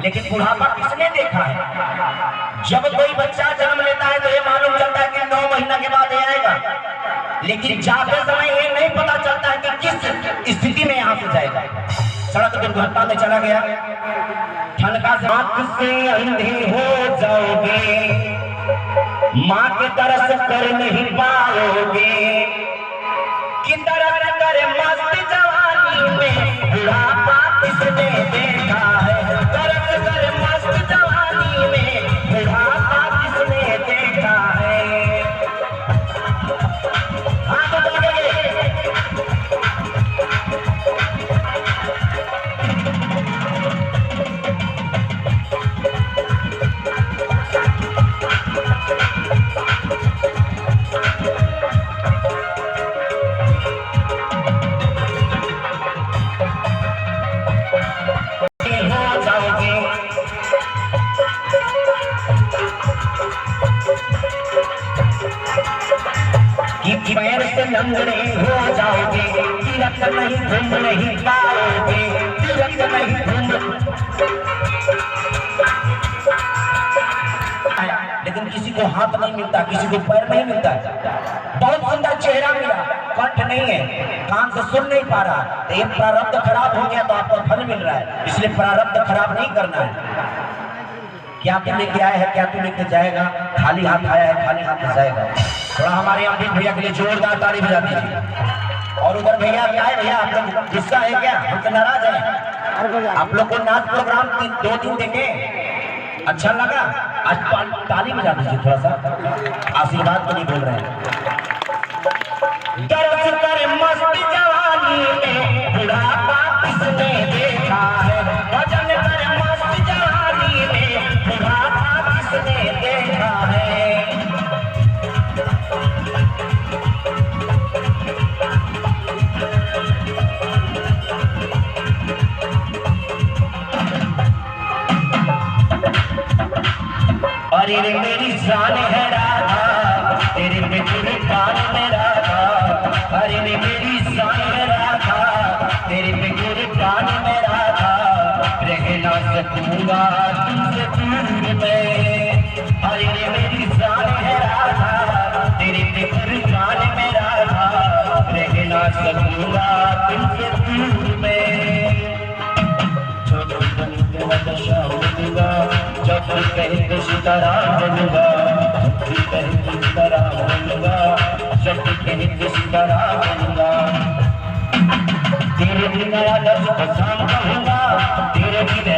लेकिन बुढ़ापा किसने देखा है? जब कोई बच्चा जन्म लेता है तो ये मालूम चलता है कि 9 महीना के बाद ये आएगा, लेकिन जाते समय ये नहीं पता चलता है कि किस स्थिति में यहाँ से जाएगा। सड़क दुर्घटना में चला गया, ठनका से आँख से अंधे हो जाओगे, माँ के तरस कर नहीं पाओगे, कि तरस करे मस्त जवानी में बुढ़ापा किसने देखा है? तरस करे मस्त जवानी में बुढ़ापा किसने देखा है? हाँ तो बोलिए। कि पैर से लंगड़े हो जाओगे, तीरथ नहीं घूम नहीं पाओगे, तीरथ नहीं घूम। लेकिन किसी को हाथ नहीं मिलता, किसी को पैर नहीं मिलता। बहुत सुंदर चेहरा मिला, कंठ नहीं है, कान से सुन नहीं पा रहा, तो ये प्रारब्ध खराब हो गया तो आपको फल मिल रहा है, इसलिए प्रारब्ध खराब नहीं करना है। क्या तू लेके आया है, क्या तू लेके जाएगा? खाली हाथ आया है, खाली हाथ जाएगा। थोड़ा हमारे अमरीक भैया के लिए जोरदार ताली बजा दीजिए। और उधर भैया क्या है, भैया आप लोग गुस्सा है क्या? हम तो नाराज हैं। आप लोग को नाच प्रोग्राम 2 दिन देखे, अच्छा लगा? आज ताली बजा दीजिए थोड़ा सा, आशीर्वाद तो नहीं बोल रहे हैं। तरस कर मस्त जवानी में बुढ़ापा किसने देखा है? वजन कर मस्त जवानी में बुढ़ापा किसने देखा है? अरे रे मेरी जान है राधा, तेरे पे कुर्बान में राधा। अरे रे मेरी जान है राधा, तेरे पे कुर्बान में राधा। रह ना सकूंगा तुमसे दूर में। अरे रे मेरी जान है राधा, तेरे पे कुर्बान में राधा। रह ना सकूंगा तुमसे दूर में। जब कहीं सीताराम बनूंगा, जब कहीं सीताराम बनूंगा, जब कहीं सीताराम बनूंगा। तेरे बिना लफ्ज़ शाम कहूंगा, तेरे बिना